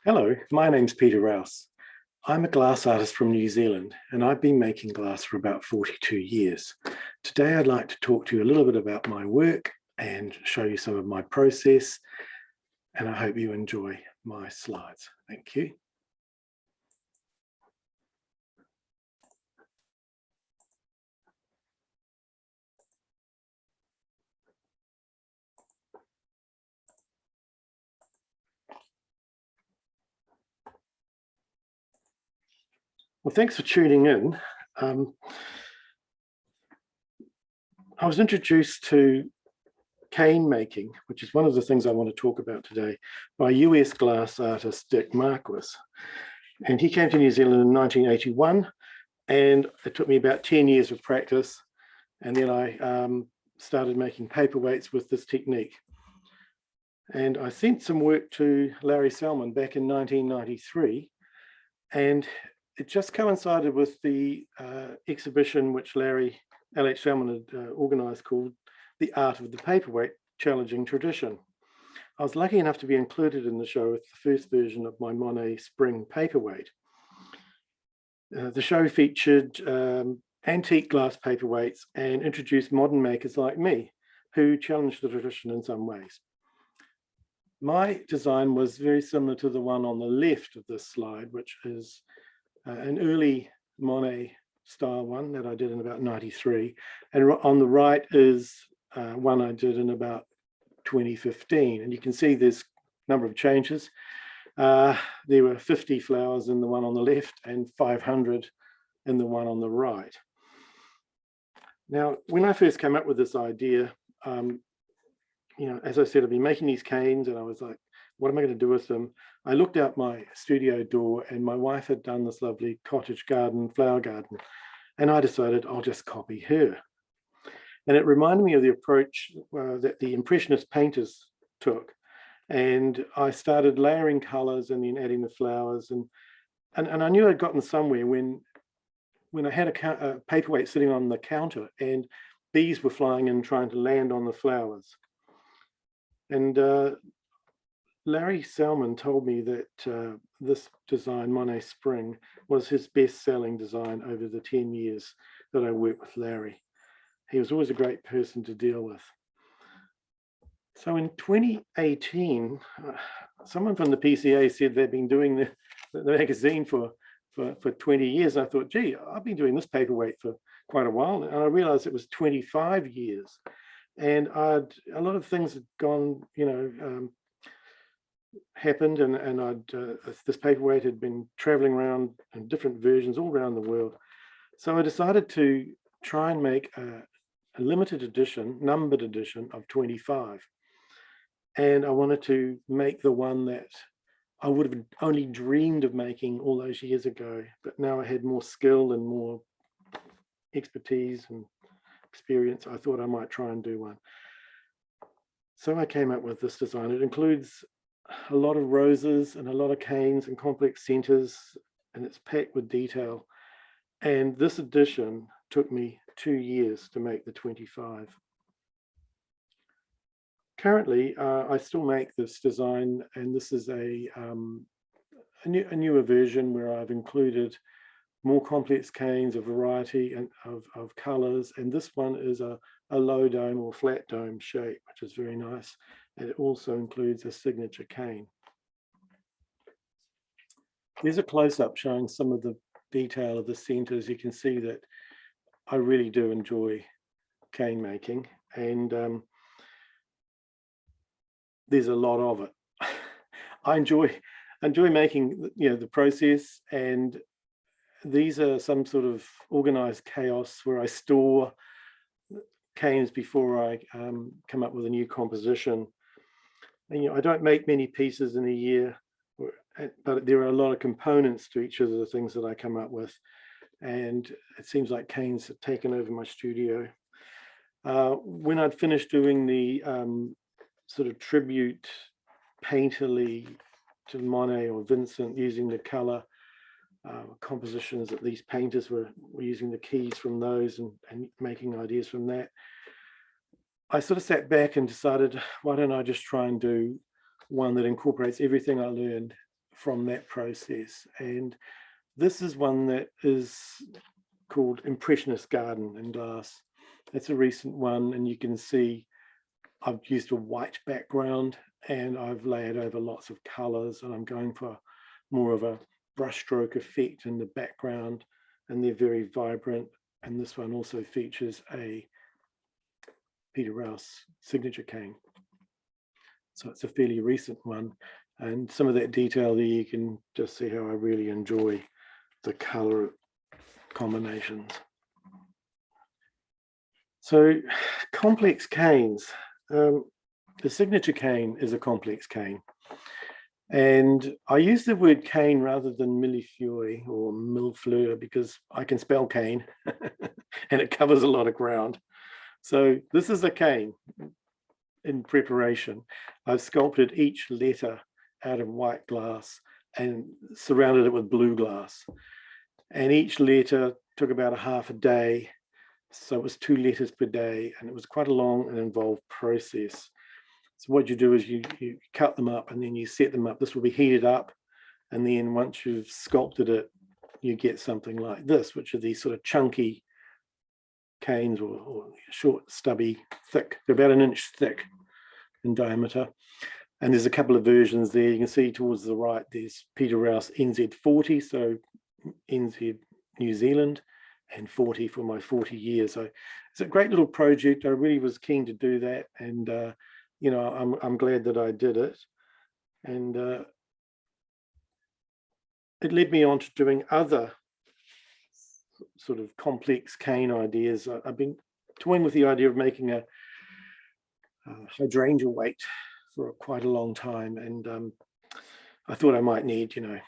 Hello, my name's Peter Raos. I'm a glass artist from New Zealand, and I've been making glass for about 42 years. Today, I'd like to talk to you a little bit about my work and show you some of my process, and I hope you enjoy my slides. Thank you. Well, thanks for tuning in. I was introduced to cane making, which is one of the things I want to talk about today, by US glass artist Dick Marquis. And he came to New Zealand in 1981, and it took me about 10 years of practice. And then I started making paperweights with this technique. And I sent some work to Larry Salmon back in 1993, and it just coincided with the exhibition which L.H. Salmon had organized called The Art of the Paperweight, Challenging Tradition. I was lucky enough to be included in the show with the first version of my Monet Spring paperweight. The show featured antique glass paperweights and introduced modern makers like me who challenged the tradition in some ways. My design was very similar to the one on the left of this slide, which is an early Monet style one that I did in about 93. And on the right is one I did in about 2015. And you can see there's a number of changes. There were 50 flowers in the one on the left and 500 in the one on the right. Now, when I first came up with this idea, as I said, I've been making these canes and I was like, what am I going to do with them? I looked out my studio door and my wife had done this lovely cottage garden, flower garden. And I decided I'll just copy her. And it reminded me of the approach that the Impressionist painters took. And I started layering colors and then adding the flowers. And I knew I'd gotten somewhere when I had a paperweight sitting on the counter and bees were flying in trying to land on the flowers. And Larry Salmon told me that this design, Monet Spring, was his best-selling design over the 10 years that I worked with Larry. He was always a great person to deal with. So in 2018, someone from the PCA said they've been doing the magazine for 20 years. I thought, gee, I've been doing this paperweight for quite a while. And I realized it was 25 years. And a lot of things had gone, happened, and this paperweight had been traveling around in different versions all around the world. So I decided to try and make a limited edition, numbered edition of 25. And I wanted to make the one that I would have only dreamed of making all those years ago, but now I had more skill and more expertise and experience. I thought I might try and do one. So I came up with this design. It includes a lot of roses and a lot of canes and complex centers, and it's packed with detail. And this edition took me 2 years to make the 25. Currently, I still make this design, and this is a newer version where I've included more complex canes, a variety of colors, and this one is a low dome or flat dome shape, which is very nice. And it also includes a signature cane. There's a close-up showing some of the detail of the centers. You can see that I really do enjoy cane making, and there's a lot of it. I enjoy making the process, and these are some sort of organized chaos where I store canes before I come up with a new composition. And I don't make many pieces in a year, but there are a lot of components to each of the things that I come up with, and it seems like canes have taken over my studio. When I'd finished doing the sort of tribute painterly to Monet or Vincent, using the color compositions that these painters were using the keys from those and making ideas from that, I sort of sat back and decided, why don't I just try and do one that incorporates everything I learned from that process. And this is one that is called Impressionist Garden in glass. It's a recent one, and you can see I've used a white background and I've layered over lots of colors, and I'm going for more of a brushstroke effect in the background, and they're very vibrant. And this one also features a Peter Raos signature cane. So it's a fairly recent one. And some of that detail there, you can just see how I really enjoy the color combinations. So complex canes. The signature cane is a complex cane. And I use the word cane rather than millefeuille or millefleur because I can spell cane and it covers a lot of ground. So this is a cane in preparation. I've sculpted each letter out of white glass and surrounded it with blue glass. And each letter took about a half a day. So it was 2 letters per day, and it was quite a long and involved process. So what you do is you cut them up and then you set them up. This will be heated up. And then once you've sculpted it, you get something like this, which are these sort of chunky canes or short, stubby, thick. They're about 1 inch thick in diameter. And there's a couple of versions there. You can see towards the right, there's Peter Raos NZ40, so NZ New Zealand, and 40 for my 40 years. So it's a great little project. I really was keen to do that. And, you know, I'm glad that I did it. And it led me on to doing other sort of complex cane ideas. I've been toying with the idea of making a hydrangea weight for quite a long time. And I thought I might need, you know,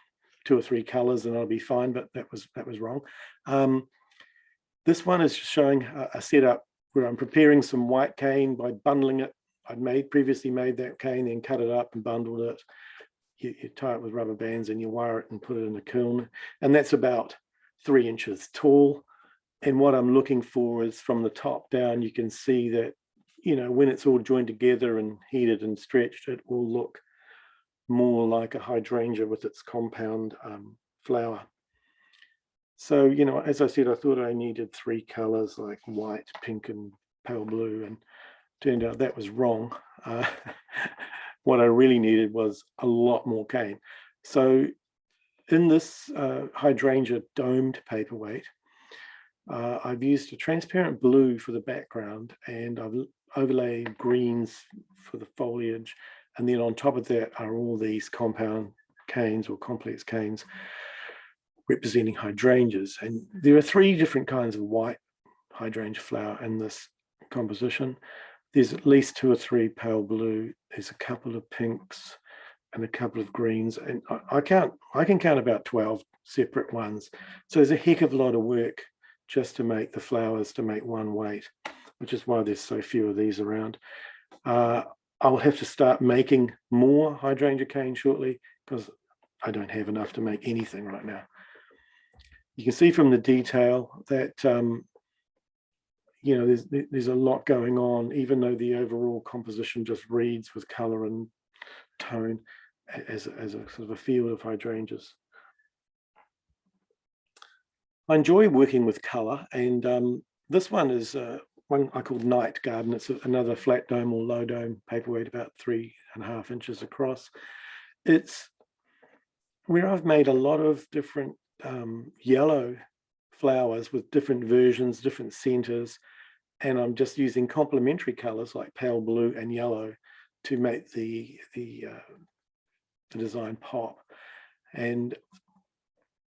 2 or 3 colors and I'll be fine, but that was wrong. This one is showing a setup where I'm preparing some white cane by bundling it. I'd previously made that cane, then cut it up and bundled it. You tie it with rubber bands and you wire it and put it in a kiln. And that's about 3 inches tall. And what I'm looking for is from the top down, you can see that, you know, when it's all joined together and heated and stretched, it will look more like a hydrangea with its compound flower. So, you know, as I said, I thought I needed 3 colors like white, pink, and pale blue, and turned out that was wrong. What I really needed was a lot more cane. So in this hydrangea domed paperweight, I've used a transparent blue for the background, and I've overlaid greens for the foliage. And then on top of that are all these compound canes or complex canes representing hydrangeas. And there are 3 different kinds of white hydrangea flower in this composition. There's at least 2 or 3 pale blue. There's a couple of pinks and a couple of greens. And I can count about 12 separate ones. So there's a heck of a lot of work just to make the flowers, to make one weight, which is why there's so few of these around. I'll have to start making more hydrangea cane shortly because I don't have enough to make anything right now. You can see from the detail that, you know, there's a lot going on, even though the overall composition just reads with color and tone as a sort of a field of hydrangeas. I enjoy working with color, and this one is one I call Night Garden. It's another flat dome or low dome paperweight about 3.5 inches across. It's where I've made a lot of different yellow flowers with different versions, different centers, and I'm just using complementary colors like pale blue and yellow to make the design pop. And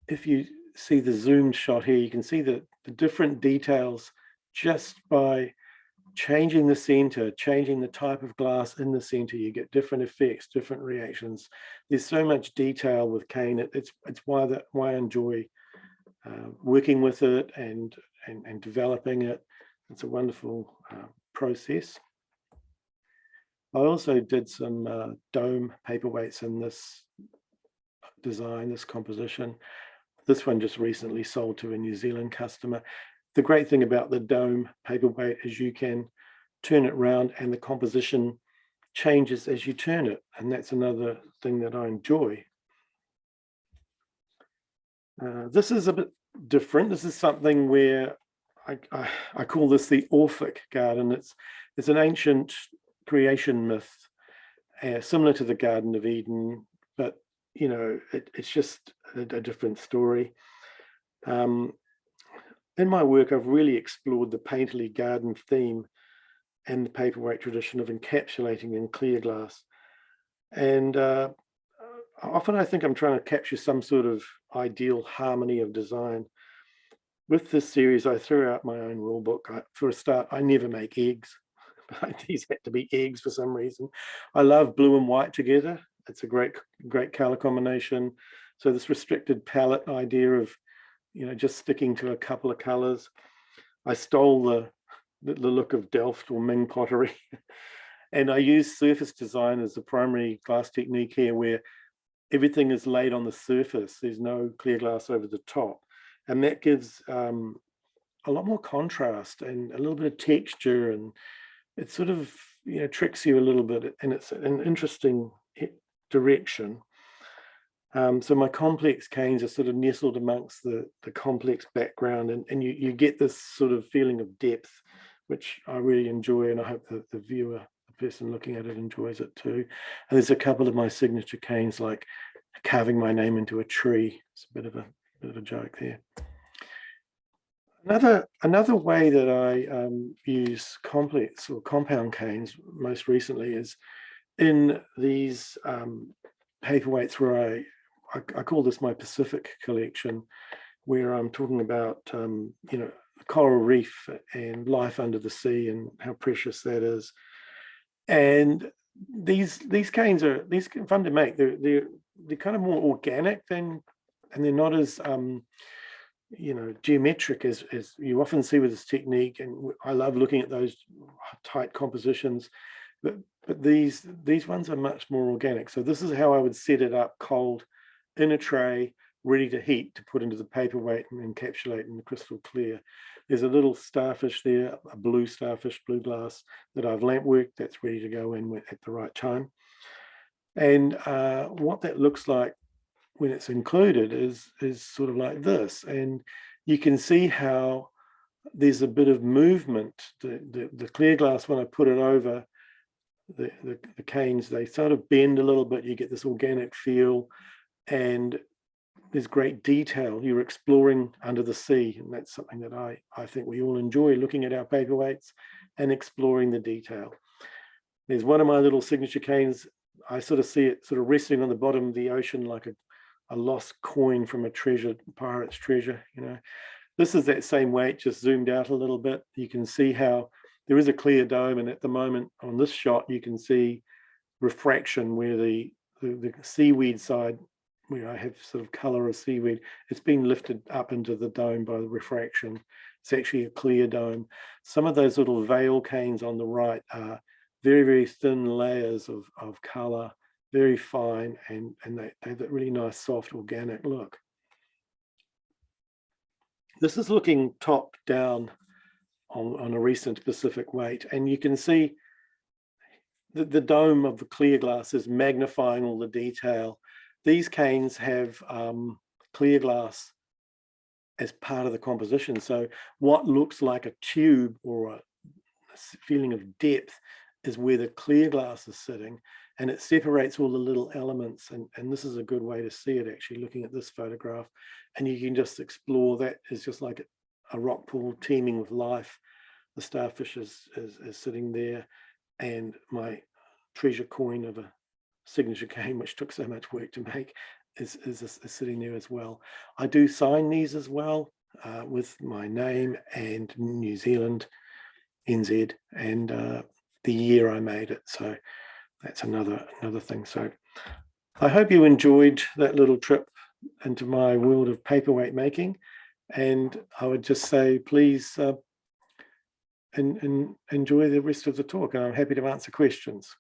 if you see the zoomed shot here, you can see the different details just by changing the center, changing the type of glass in the center. You get different effects, different reactions. There's so much detail with cane. It's why I enjoy working with it and developing it. It's a wonderful process. I also did some dome paperweights in this design, this composition. This one just recently sold to a New Zealand customer. The great thing about the dome paperweight is you can turn it around and the composition changes as you turn it. And that's another thing that I enjoy. This is a bit different. This is something where I call this the Orphic garden. It's an ancient creation myth, similar to the Garden of Eden, but it's just a different story. In my work, I've really explored the painterly garden theme and the paperweight tradition of encapsulating in clear glass. And often I think I'm trying to capture some sort of ideal harmony of design. With this series, I threw out my own rule book. For a start, I never make eggs. These had to be eggs for some reason. I love blue and white together. It's a great color combination. So this restricted palette idea of, just sticking to a couple of colors. I stole the look of Delft or Ming pottery. And I use surface design as the primary glass technique here, where everything is laid on the surface. There's no clear glass over the top. And that gives a lot more contrast and a little bit of texture, and it sort of tricks you a little bit, and it's an interesting direction. So my complex canes are sort of nestled amongst the complex background, and you get this sort of feeling of depth, which I really enjoy, and I hope that the viewer, the person looking at it, enjoys it too. And there's a couple of my signature canes, like carving my name into a tree. It's a bit of a joke there. Another way that I use complex or compound canes most recently is in these paperweights where I call this my Pacific collection, where I'm talking about the coral reef and life under the sea and how precious that is. And these canes are fun to make. They're kind of more organic and they're not as geometric as you often see with this technique. And I love looking at those tight compositions, but these ones are much more organic. So this is how I would set it up, cold in a tray, ready to heat, to put into the paperweight and encapsulate in the crystal clear. There's a little starfish there, a blue starfish, blue glass, that I've lamp worked, that's ready to go in at the right time. And what that looks like when it's included is sort of like this. And you can see how there's a bit of movement. The clear glass, when I put it over the canes, they sort of bend a little bit. You get this organic feel, and there's great detail. You're exploring under the sea, and that's something that I think we all enjoy, looking at our paperweights and exploring the detail. There's one of my little signature canes. I sort of see it sort of resting on the bottom of the ocean like a lost coin from a pirate's treasure. This is that same weight, just zoomed out a little bit. You can see how there is a clear dome, and at the moment on this shot you can see refraction where the seaweed side, where I have sort of color of seaweed, it's been lifted up into the dome by the refraction. It's actually a clear dome. Some of those little veil canes on the right are very, very thin layers of color, very fine, and they have that really nice, soft, organic look. This is looking top down on a recent Pacific weight, and you can see the dome of the clear glass is magnifying all the detail. These canes have clear glass as part of the composition. So what looks like a tube or a feeling of depth is where the clear glass is sitting, and it separates all the little elements. And this is a good way to see it, actually, looking at this photograph. And you can just explore that. It's just like a rock pool teeming with life. The starfish is sitting there, and my treasure coin of a signature cane, which took so much work to make, is sitting there as well. I do sign these as well with my name and New Zealand, NZ, and the year I made it. So that's another thing. So I hope you enjoyed that little trip into my world of paperweight making, and I would just say please and enjoy the rest of the talk, and I'm happy to answer questions.